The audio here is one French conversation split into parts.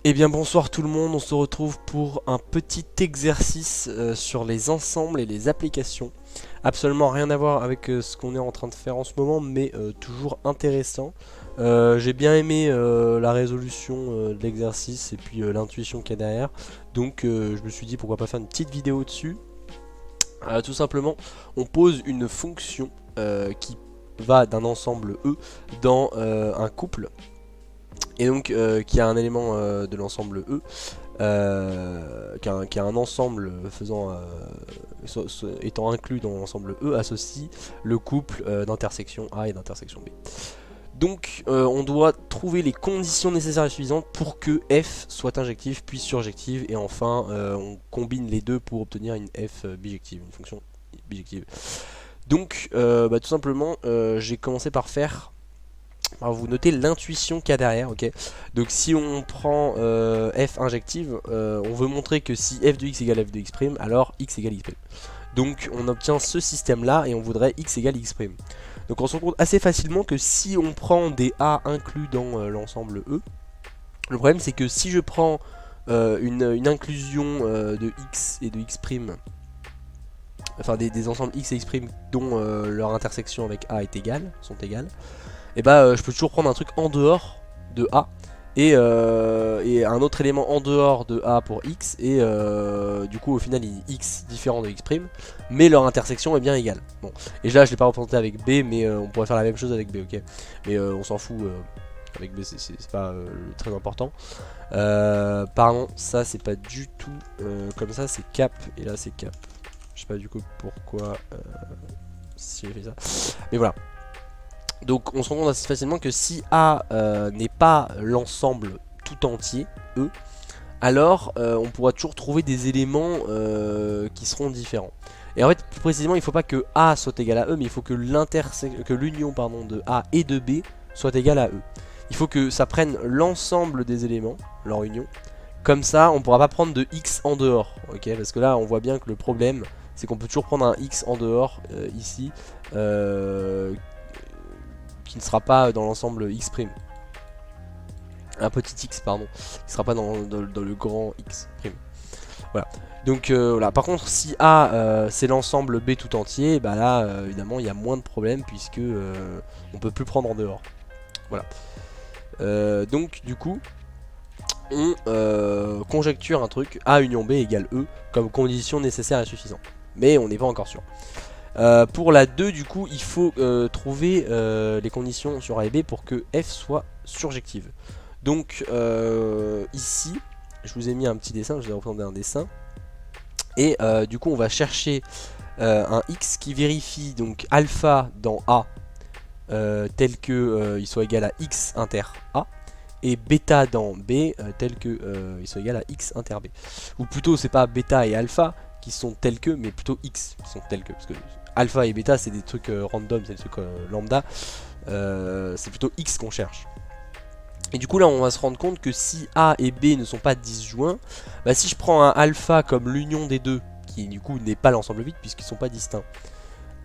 Eh bien bonsoir tout le monde, on se retrouve pour un petit exercice sur les ensembles et les applications. Absolument rien à voir avec ce qu'on est en train de faire en ce moment, mais toujours intéressant. J'ai bien aimé la résolution de l'exercice et puis l'intuition qu'il y a derrière. Donc je me suis dit pourquoi pas faire une petite vidéo dessus. Tout simplement, on pose une fonction qui va d'un ensemble E dans un couple. Et donc qui a un élément de l'ensemble E, qui a un ensemble faisant, étant inclus dans l'ensemble E, associe le couple d'intersection A et d'intersection B. Donc on doit trouver les conditions nécessaires et suffisantes pour que F soit injective puis surjective, et enfin on combine les deux pour obtenir une F bijective, une fonction bijective. Donc tout simplement j'ai commencé par faire... Alors vous notez l'intuition qu'il y a derrière, ok. Donc si on prend f injective, on veut montrer que si f de x égale f de x', alors x égale x'. Donc on obtient ce système là et on voudrait x égale x'. Donc on se rend compte assez facilement que si on prend des a inclus dans l'ensemble E, le problème c'est que si je prends une inclusion de x et de x', enfin des ensembles x et x' dont leur intersection avec a est égale, sont égales, et bah je peux toujours prendre un truc en dehors de A et un autre élément en dehors de A pour X, et du coup au final il est X différent de X', mais leur intersection est bien égale. Bon, et là je l'ai pas représenté avec B, mais on pourrait faire la même chose avec B, ok. Mais on s'en fout, avec B c'est pas très important. Pardon, ça c'est pas du tout comme ça, c'est cap, et là c'est cap. Je sais pas du coup pourquoi si j'ai fait ça, mais voilà. Donc on se rend compte assez facilement que si A n'est pas l'ensemble tout entier, E, alors on pourra toujours trouver des éléments qui seront différents. Et en fait, plus précisément, il ne faut pas que A soit égal à E, mais il faut que l'union de A et de B soit égale à E. Il faut que ça prenne l'ensemble des éléments, leur union. Comme ça, on ne pourra pas prendre de X en dehors, ok. Parce que là, on voit bien que le problème, c'est qu'on peut toujours prendre un X en dehors, ici, qui ne sera pas dans l'ensemble X'. Un petit X, pardon, qui ne sera pas dans le grand X'. Voilà. Donc voilà. Par contre, si A c'est l'ensemble B tout entier, bah là évidemment il y a moins de problèmes puisque on peut plus prendre en dehors. Voilà. Donc du coup, on conjecture un truc A union B égale E comme condition nécessaire et suffisante. Mais on n'est pas encore sûr. Pour la 2 du coup il faut trouver les conditions sur A et B pour que F soit surjective. Donc ici je vous ai mis un petit dessin, je vous ai représenté un dessin. Et du coup on va chercher un X qui vérifie donc alpha dans A tel que il soit égal à X inter A, et bêta dans B tel que il soit égal à X inter B. Ou plutôt c'est pas bêta et alpha qui sont tels que, mais plutôt X qui sont tels que, parce que alpha et bêta c'est des trucs random, c'est des trucs lambda, c'est plutôt X qu'on cherche. Et du coup là on va se rendre compte que si A et B ne sont pas disjoints, bah, si je prends un alpha comme l'union des deux, qui du coup n'est pas l'ensemble vide puisqu'ils sont pas distincts,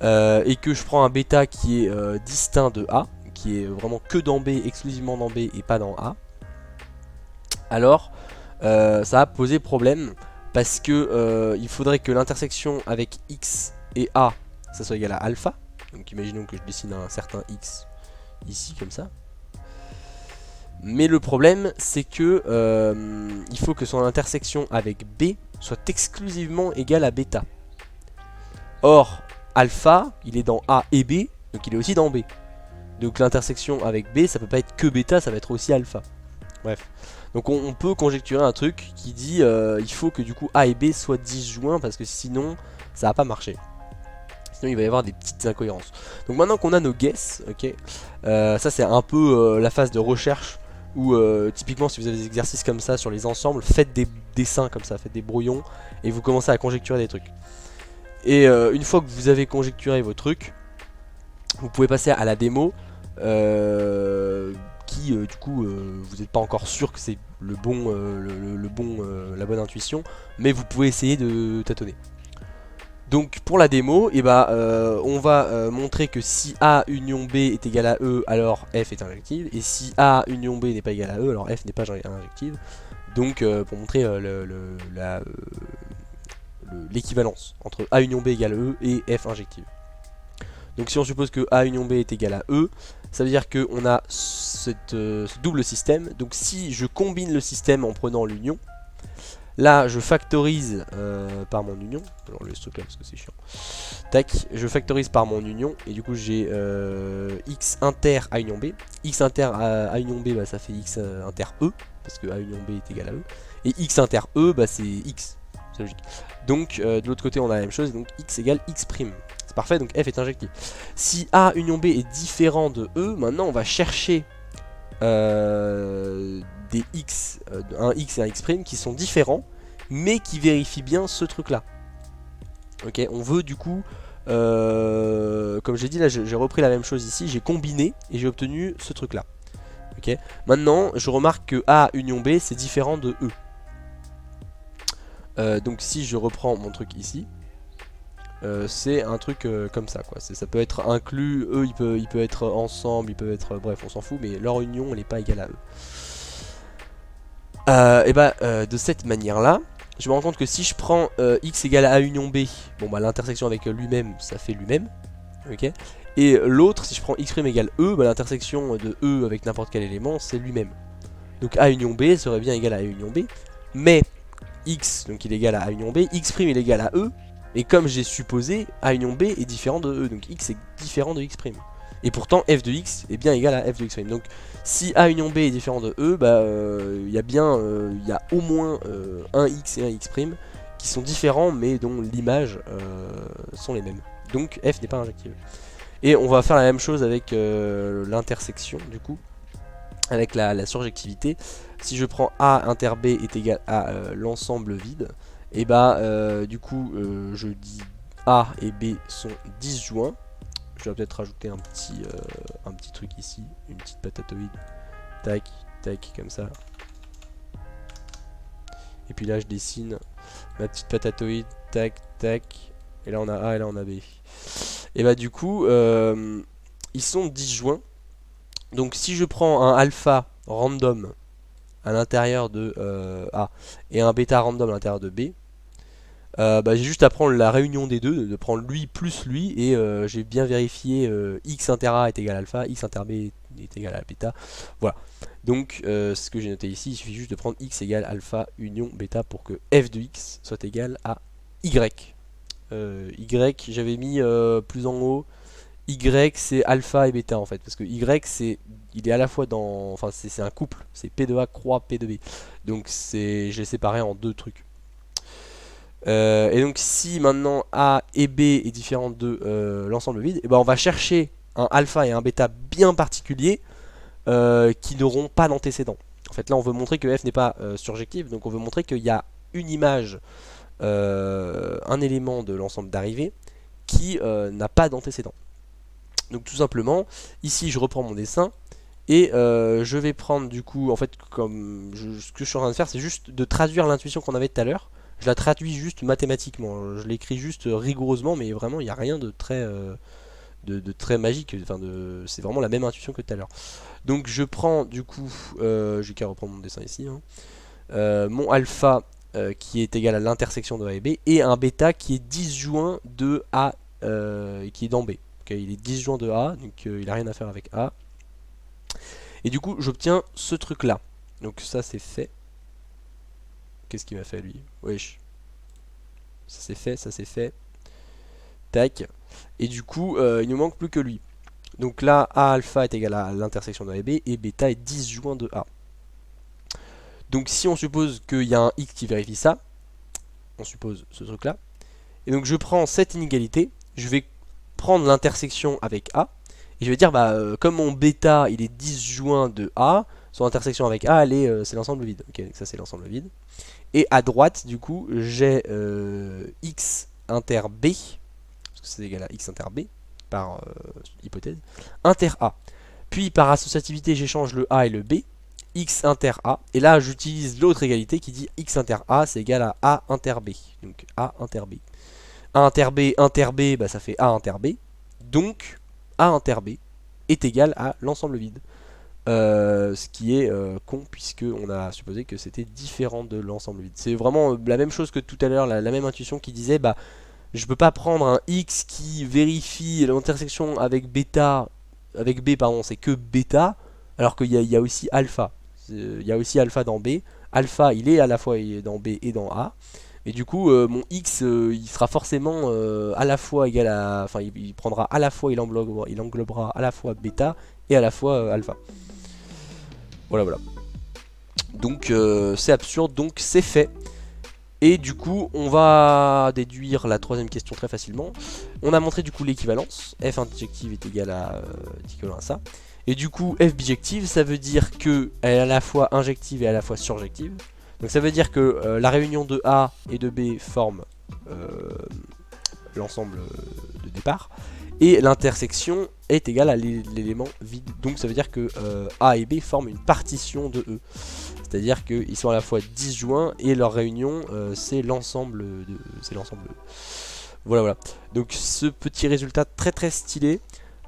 et que je prends un bêta qui est distinct de A, qui est vraiment que dans B, exclusivement dans B et pas dans A, alors ça va poser problème, parce que il faudrait que l'intersection avec X et A ça soit égal à alpha. Donc imaginons que je dessine un certain X ici comme ça. Mais le problème c'est que il faut que son intersection avec B soit exclusivement égale à bêta. Or alpha il est dans A et B, donc il est aussi dans B. Donc l'intersection avec B ça peut pas être que bêta, ça va être aussi alpha. Bref. Donc on peut conjecturer un truc qui dit il faut que du coup A et B soient disjoints, parce que sinon ça va pas marcher. Sinon il va y avoir des petites incohérences. Donc maintenant qu'on a nos guesses, ok, ça c'est un peu la phase de recherche où typiquement si vous avez des exercices comme ça sur les ensembles, faites des dessins comme ça, faites des brouillons et vous commencez à conjecturer des trucs. Et une fois que vous avez conjecturé vos trucs, vous pouvez passer à la démo qui du coup vous n'êtes pas encore sûr que c'est le bon, la bonne intuition, mais vous pouvez essayer de tâtonner. Donc pour la démo, et bah, on va montrer que si A union B est égal à E, alors F est injective, et si A union B n'est pas égal à E, alors F n'est pas injective. Donc pour montrer l'équivalence entre A union B égale E et F injective. Donc si on suppose que A union B est égal à E, ça veut dire qu'on a ce double système. Donc si je combine le système en prenant l'union, là je factorise par mon union. Alors le truc là parce que c'est chiant. Tac, je factorise par mon union et du coup j'ai X inter A union B. X inter A union B, bah, ça fait X inter E, parce que A union B est égal à E. Et X inter E, bah, c'est X. C'est logique. Donc de l'autre côté on a la même chose, donc X égale X'. C'est parfait, donc F est injectif. Si A union B est différent de E, maintenant on va chercher des X, un X et un X' qui sont différents, mais qui vérifient bien ce truc là. Ok, on veut du coup, comme j'ai dit là, j'ai repris la même chose ici, j'ai combiné et j'ai obtenu ce truc là. Ok, maintenant je remarque que A union B c'est différent de E. Donc si je reprends mon truc ici, c'est un truc comme ça quoi. Ça peut être inclus, eux il peut être ensemble, il peut être, bref on s'en fout, mais leur union elle n'est pas égale à eux. De cette manière là, je me rends compte que si je prends X égale à A union B, bon bah l'intersection avec lui-même ça fait lui-même, ok. Et l'autre, si je prends X' égale E, bah l'intersection de E avec n'importe quel élément c'est lui-même. Donc A union B serait bien égal à A union B, mais X donc il est égal à A union B, X' il est égal à E. Et comme j'ai supposé, A union B est différent de E, donc X est différent de X'. Et pourtant f de X est bien égal à f de X'. Donc si A union B est différent de E, bah il y a au moins un X et un X' qui sont différents mais dont l'image sont les mêmes. Donc f n'est pas injective. Et on va faire la même chose avec l'intersection du coup, avec la surjectivité. Si je prends A inter B est égal à l'ensemble vide, et bah du coup je dis A et B sont disjoints. Je vais peut-être rajouter un petit truc ici, une petite patatoïde, tac, tac, comme ça. Et puis là je dessine ma petite patatoïde, tac, tac, et là on a A et là on a B. Et bah du coup ils sont disjoints. Donc si je prends un alpha random à l'intérieur de A et un bêta random à l'intérieur de B, bah, j'ai juste à prendre la réunion des deux, de prendre lui plus lui, et j'ai bien vérifié x inter A est égal à alpha, x inter B est égal à bêta. Voilà. Donc ce que j'ai noté ici, il suffit juste de prendre x égale alpha union bêta pour que f de x soit égal à y. Y j'avais mis plus en haut. Y c'est alpha et bêta en fait, parce que Y il est à la fois dans, enfin c'est un couple, c'est P de A croix P de B, donc je l'ai séparé en deux trucs. Et donc si maintenant A et B est différent de l'ensemble vide, et ben on va chercher un alpha et un bêta bien particuliers qui n'auront pas d'antécédent. En fait là on veut montrer que F n'est pas surjectif, donc on veut montrer qu'il y a une image, un élément de l'ensemble d'arrivée qui n'a pas d'antécédent. Donc tout simplement, ici je reprends mon dessin et je vais prendre du coup, en fait ce que je suis en train de faire c'est juste de traduire l'intuition qu'on avait tout à l'heure. Je la traduis juste mathématiquement, je l'écris juste rigoureusement, mais vraiment il n'y a rien de très magique, enfin c'est vraiment la même intuition que tout à l'heure. Donc je prends du coup, j'ai qu'à reprendre mon dessin ici, hein, mon alpha qui est égal à l'intersection de A et B, et un bêta qui est disjoint de A qui est dans B. Okay, il est disjoint de A, donc il n'a rien à faire avec A. Et du coup j'obtiens ce truc là. Donc ça c'est fait. Qu'est-ce qu'il m'a fait lui? Wesh. Ça c'est fait, ça c'est fait. Tac. Et du coup, il ne manque plus que lui. Donc là, A alpha est égal à l'intersection de A et B, et bêta est disjoint de A. Donc si on suppose qu'il y a un X qui vérifie ça, on suppose ce truc là. Et donc je prends cette inégalité, je vais prendre l'intersection avec A, et je vais dire, bah, comme mon bêta il est disjoint de A, son intersection avec A, c'est l'ensemble vide. Ok, donc ça c'est l'ensemble vide. Et à droite, du coup, j'ai X inter B, parce que c'est égal à X inter B, par hypothèse, inter A. Puis par associativité, j'échange le A et le B, X inter A. Et là, j'utilise l'autre égalité qui dit X inter A, c'est égal à A inter B. Donc A inter B. A inter B, bah, ça fait A inter B. Donc A inter B est égal à l'ensemble vide. ce qui est con puisque on a supposé que c'était différent de l'ensemble vide. C'est vraiment la même chose que tout à l'heure, la même intuition qui disait bah je peux pas prendre un X qui vérifie l'intersection avec bêta, avec B pardon, c'est que bêta, alors qu'il y a aussi alpha. Il y a aussi alpha dans B. Alpha il est à la fois dans B et dans A. Et du coup mon X il sera forcément à la fois égal à. Enfin il prendra à la fois, il englobera à la fois bêta et à la fois alpha. Voilà voilà. Donc c'est absurde, donc c'est fait. Et du coup, on va déduire la troisième question très facilement. On a montré du coup l'équivalence. F injective est égal à ça. Et du coup, F bijective, ça veut dire que elle est à la fois injective et à la fois surjective. Donc ça veut dire que la réunion de A et de B forme l'ensemble de départ. Et l'intersection est égale à l'élément vide. Donc ça veut dire que A et B forment une partition de E. C'est-à-dire qu'ils sont à la fois disjoints et leur réunion c'est l'ensemble de. Voilà voilà. Donc ce petit résultat très très stylé.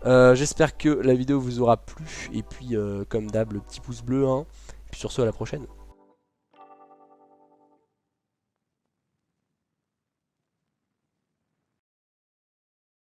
J'espère que la vidéo vous aura plu. Et puis comme d'hab le petit pouce bleu. Hein. Et puis sur ce à la prochaine.